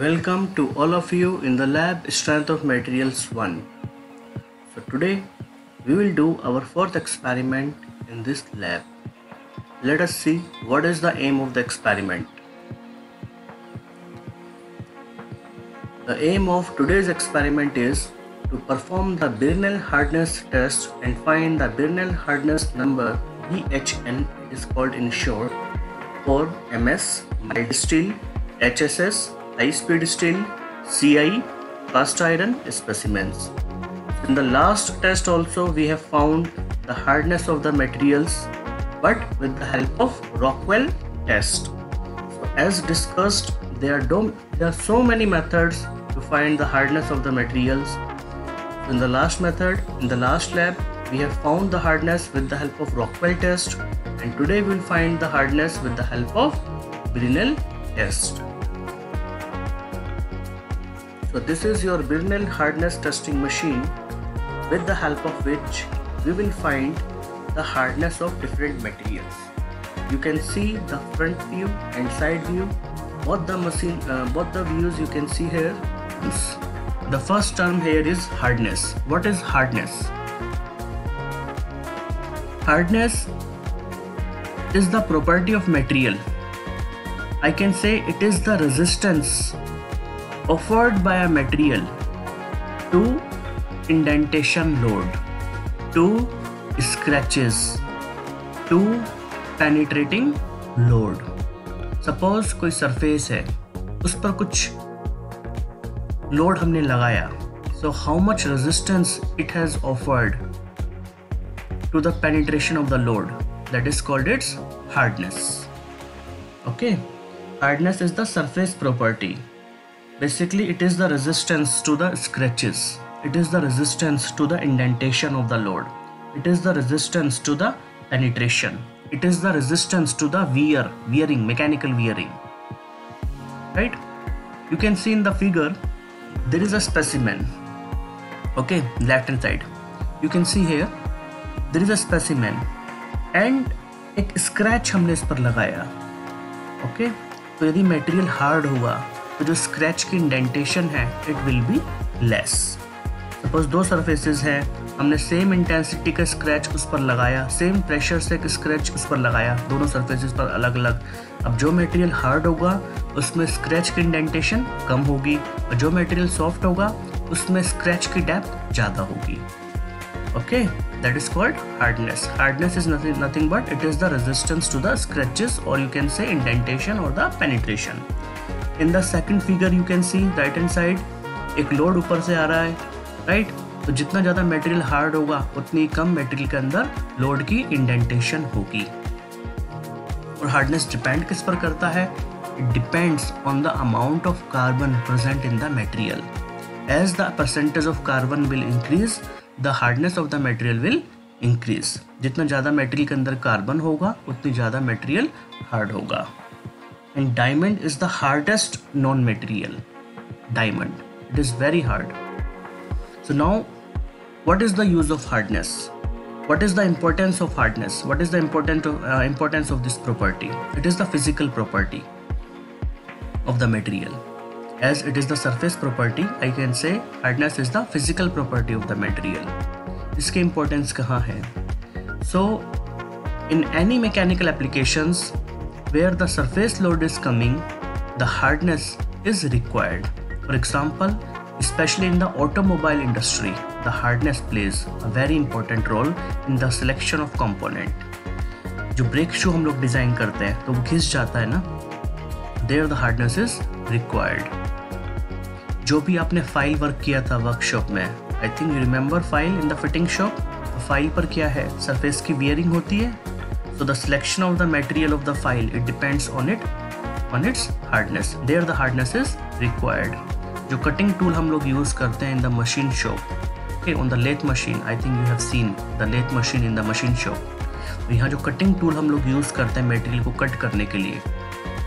Welcome to all of you in the lab Strength of Materials 1. So today we will do our fourth experiment in this lab. Let us see what is the aim of the experiment. The aim of today's experiment is to perform the Brinell hardness test and find the Brinell hardness number BHN, it is called in short, for MS, mild steel, HSS, high speed steel, CI, cast iron specimens. In the last test also we have found the hardness of the materials, but with the help of Rockwell test. So as discussed, there are so many methods to find the hardness of the materials. In the last lab, we have found the hardness with the help of Rockwell test, and today we will find the hardness with the help of Brinell test. So this is your Brinell hardness testing machine, with the help of which we will find the hardness of different materials. You can see the front view and side view, both the views you can see here. The first term here is hardness. What is hardness? Hardness is the property of material. I can say it is the resistance offered by a material to indentation load, to scratches, to penetrating load. Suppose कोई surface है, उस पर कुछ load हमने लगाया, so how much resistance it has offered to the penetration of the load, that is called its hardness. Okay, hardness is the surface property. Basically it is the resistance to the scratches, it is the resistance to the indentation of the load, it is the resistance to the penetration, it is the resistance to the wearing, mechanical wearing. Right? You can see in the figure there is a specimen. Okay, left hand side. You can see here there is a specimen and एक scratch हमने इस पर लगाया. Okay, तो यदि material hard हुआ तो जो स्क्रैच की इंडेंटेशन है it will be less. Suppose दो सरफेसेस हैं, हमने सेम इंटेंसिटी का स्क्रैच उस पर लगाया, सेम प्रेशर से एक स्क्रैच उस पर लगाया, दोनों सरफेसेस पर अलग अलग. अब जो मटेरियल हार्ड होगा उसमें स्क्रैच की इंडेंटेशन कम होगी, और जो मटेरियल सॉफ्ट होगा उसमें स्क्रैच की डेप्थ ज़्यादा होगी. Okay, that is called hardness. Hardness is nothing but it is the resistance to the scratches, or you can say indentation or the penetration. In the second figure you can see right hand side एक load ऊपर से आ रहा है, right? तो जितना ज़्यादा material hard होगा उतनी कम मटेरियल के अंदर लोड की इंडेंटेशन होगी. और हार्डनेस डिपेंड किस पर करता है? It depends on the amount of carbon present in the material. As the percentage of carbon will increase, the hardness of the material will increase. जितना ज़्यादा मटेरियल के अंदर कार्बन होगा उतनी ज़्यादा मटेरियल हार्ड होगा. And diamond is the hardest non-material. Diamond, it is very hard. So now, what is the use of hardness? What is the importance of hardness? What is the importance of this property? It is the physical property of the material. As it is the surface property, I can say hardness is the physical property of the material. इसके importance कहाँ है? So, in any mechanical applications where the surface load is coming, the hardness is required. For example, especially in the automobile industry, the hardness plays a very important role in the selection of component. जो brake shoe हम लोग design करते हैं तो वो घिस जाता है ना, there the hardness is required. जो भी आपने फाइल वर्क किया था वर्कशॉप में, I think you remember file in the fitting shop, file पर क्या है? सरफेस की वियरिंग होती है. So the selection of the material of the file, it depends on its hardness. There the hardness is required. जो cutting tool हम लोग use करते हैं in the machine shop, okay, on the lathe machine, I think you have seen the lathe machine in the machine shop. यहाँ जो cutting tool हम लोग use करते हैं material को cut करने के लिए,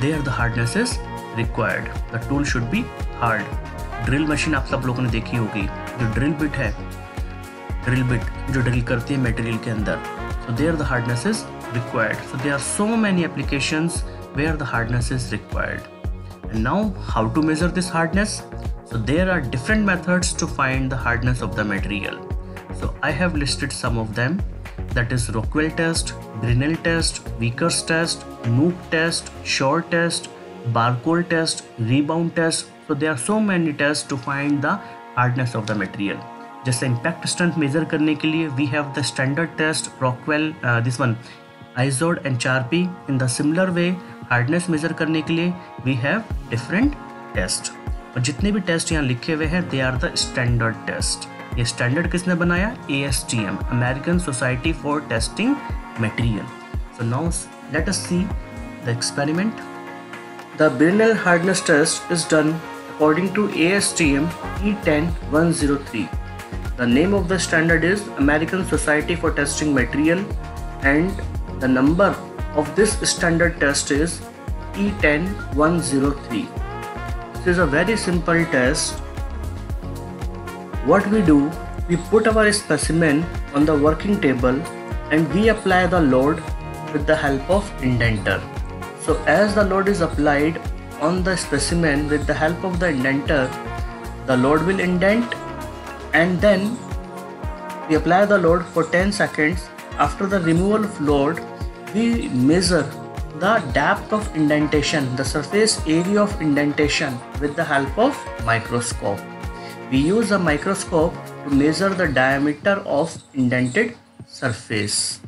there the hardness is required. The tool should be hard. Drill machine आप सब लोगों ने देखी होगी, जो drill bit है, drill bit जो drill करती है material के अंदर, so there the hardness is required. So there are so many applications where the hardness is required. And now how to measure this hardness? So there are different methods to find the hardness of the material. So I have listed some of them, that is Rockwell test, Grinnell test, Vickers test, Nuke test, Shore test, Barcol test, rebound test. So there are so many tests to find the hardness of the material. जैसे impact strength measure करने के लिए we have the standard test, Rockwell, this one IZOD and Charpy. In the similar way hardness measure करने के लिए we have different test. और जितने भी टेस्ट यहाँ लिखे हुए हैं they are the standard test. ये स्टैंडर्ड किसने बनाया? ASTM, American Society for Testing Material. So now let us see the experiment. The Grinnell hardness test is done according to ASTM E10103. The name of the standard is American Society for Testing Material, and the number of this standard test is E10103. This is a very simple test. What we do, we put our specimen on the working table and we apply the load with the help of indenter. So as the load is applied on the specimen with the help of the indenter, the load will indent, and then we apply the load for 10 seconds. After the removal of load, we measure the depth of indentation, the surface area of indentation with the help of microscope. We use a microscope to measure the diameter of indented surface.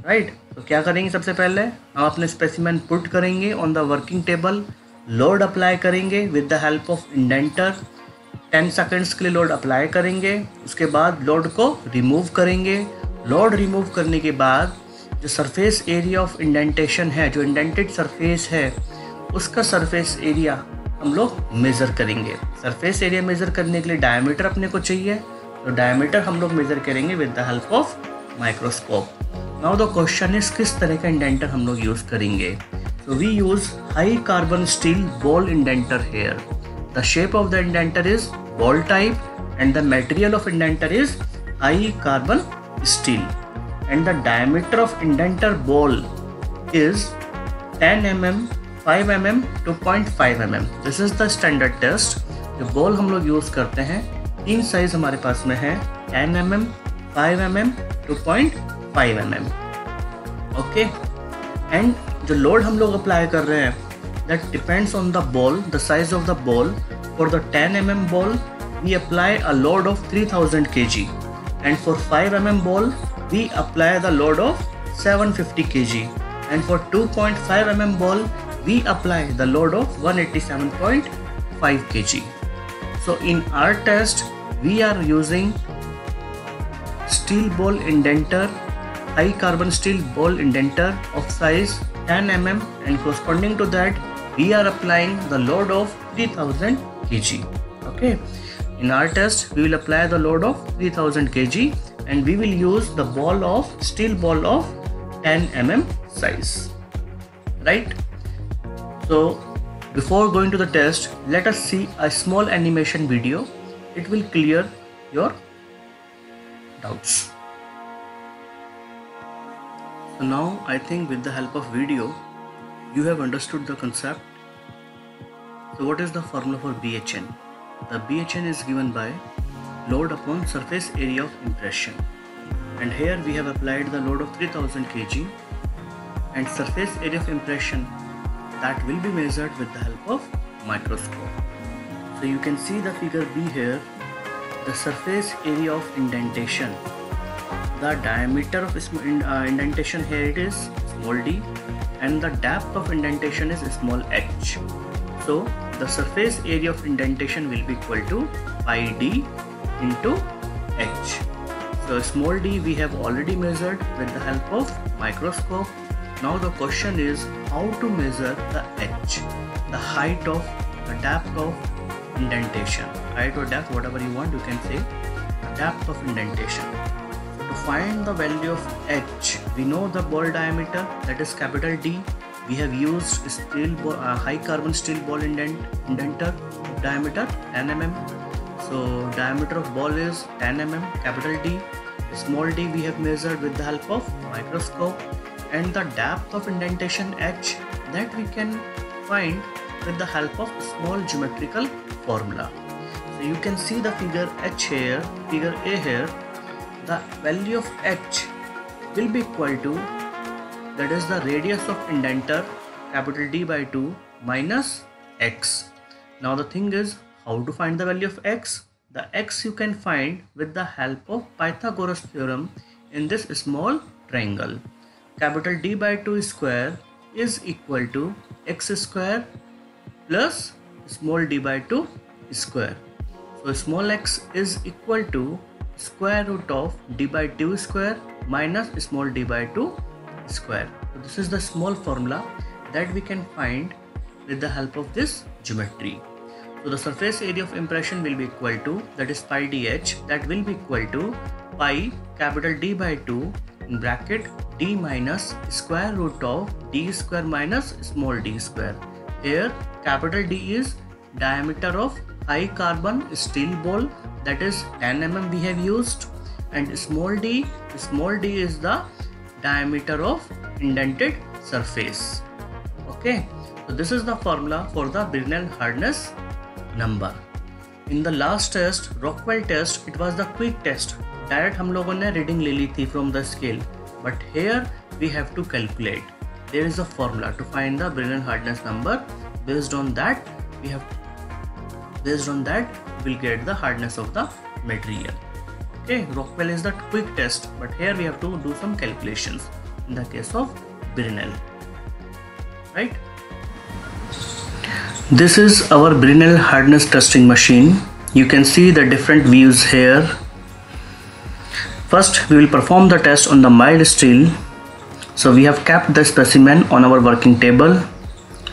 Right? तो क्या करेंगे? सबसे पहले हम अपने specimen put करेंगे on the working table, load apply करेंगे with the help of indenter, 10 seconds के लिए लोड अप्लाई करेंगे, उसके बाद लोड को रिमूव करेंगे। लोड रिमूव करने के बाद जो सरफेस एरिया ऑफ इंडेंटेशन है, जो इंडेंटेड सरफेस है, उसका सरफेस एरिया हम लोग मेज़र करेंगे। सरफेस एरिया मेज़र करने के लिए डायमीटर अपने को चाहिए, तो डायमीटर हम लोग मेज़र करेंगे with the help of microscope. Now the question is किस तरह का इंडेंटर हम लोग यूज़ करेंगे। So we use high carbon steel ball indenter here. The shape of the indenter is ball type and the material of indenter is high carbon steel, and the diameter of indenter ball is 10 mm, 5 mm to 0.5 mm. This is the standard test. जो ball हम लोग use करते हैं, 3 size हमारे पास में है, 10 mm, 5 mm to 0.5 mm. Okay, and जो load हम लोग अप्लाई कर रहे हैं, that depends on the ball, the size of the ball. For the 10 mm ball, we apply a load of 3000 kg, and for 5 mm ball, we apply the load of 750 kg, and for 2.5 mm ball we apply the load of 187.5 kg. So in our test we are using steel ball indenter, high carbon steel ball indenter of size 10 mm, and corresponding to that we are applying the load of 3000 kg. Okay, in our test we will apply the load of 3000 kg, and we will use the ball of steel ball of 10 mm size. Right? So before going to the test, let us see a small animation video. It will clear your doubts. So now I think with the help of video you have understood the concept. So what is the formula for BHN? The BHN is given by load upon surface area of impression, and here we have applied the load of 3000 kg, and surface area of impression that will be measured with the help of microscope. So you can see the figure B here, the surface area of indentation, the diameter of indentation here it is small d, and the depth of indentation is small h. So the surface area of indentation will be equal to pi d into h. So small d we have already measured with the help of microscope. Now the question is how to measure the h, the height of, the depth of indentation, height or depth, whatever you want you can say, depth of indentation. So to find the value of h, we know the ball diameter, that is capital D. We have used steel ball, high carbon steel ball indenter, diameter 10 mm. So diameter of ball is 10 mm, capital D. Small d we have measured with the help of microscope, and the depth of indentation h, that we can find with the help of small geometrical formula. So you can see the figure H here, figure A here. The value of H will be equal to, that is the radius of indenter, capital D by 2 minus X. Now the thing is, how to find the value of X? The X you can find with the help of Pythagoras theorem in this small triangle. Capital D by 2 square is equal to X square plus small d by 2 square. So small x is equal to square root of d by 2 square minus small d by 2 square. So this is the small formula that we can find with the help of this geometry. So the surface area of impression will be equal to, that is pi dh, that will be equal to pi capital D by 2 in bracket d minus square root of d square minus small d square. Here capital D is diameter of high carbon steel ball, that is 10 mm we have used, and small d is the diameter of indented surface. Okay, so this is the formula for the Brinell hardness number. In the last test, Rockwell test, it was the quick test. Direct हम लोगों ने reading ले ली थी from the scale, but here we have to calculate. There is a formula to find the Brinell hardness number. Based on that we'll get the hardness of the material. Okay, Rockwell is the quick test, but here we have to do some calculations in the case of Brinell, right? This is our Brinell hardness testing machine. You can see the different views here. First we will perform the test on the mild steel. So we have kept the specimen on our working table,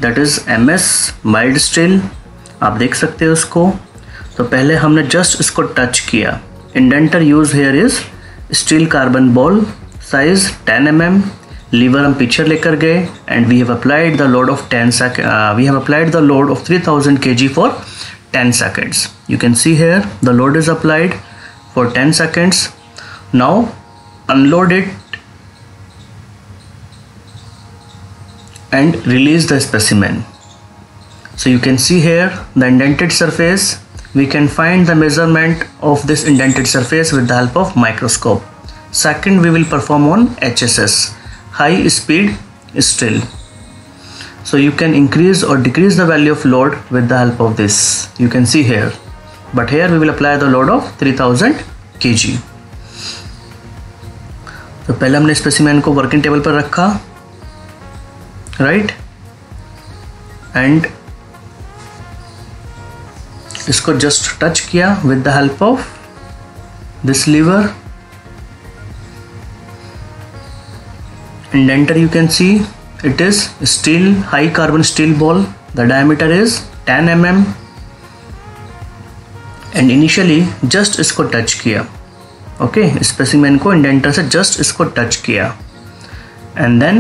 that is MS mild steel. आप देख सकते हो उसको. तो पहले हमने just इसको touch किया. Indenter use here is steel carbon ball, size 10 mm. Lever हम पीछे लेकर गए and we have applied the load of 3000 kg for 10 seconds. You can see here the load is applied for 10 seconds. Now unload it and release the specimen. So you can see here the indented surface. We can find the measurement of this indented surface with the help of microscope. Second, we will perform on HSS, high speed steel. So you can increase or decrease the value of load with the help of this. You can see here, but here we will apply the load of 3000 kg. तो पहले हमने specimen को working table पर रखा, right, and इसको just touch किया with the help of this lever. Indenter, you can see it is steel, high carbon steel ball. The diameter is 10 mm and initially just इसको touch किया. Okay, specimen को indenter से just इसको touch किया and then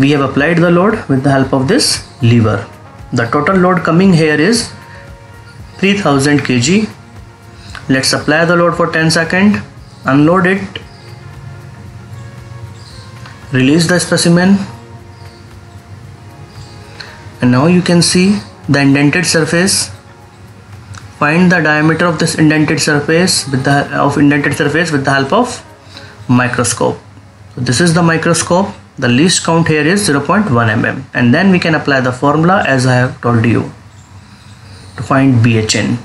we have applied the load with the help of this lever. The total load coming here is 3000 kg. Let's apply the load for 10 seconds, unload it, release the specimen, and now you can see the indented surface. Find the diameter of this indented surface with the help of microscope. So this is the microscope. The least count here is 0.1 mm, and then we can apply the formula as I have told you to find BHN.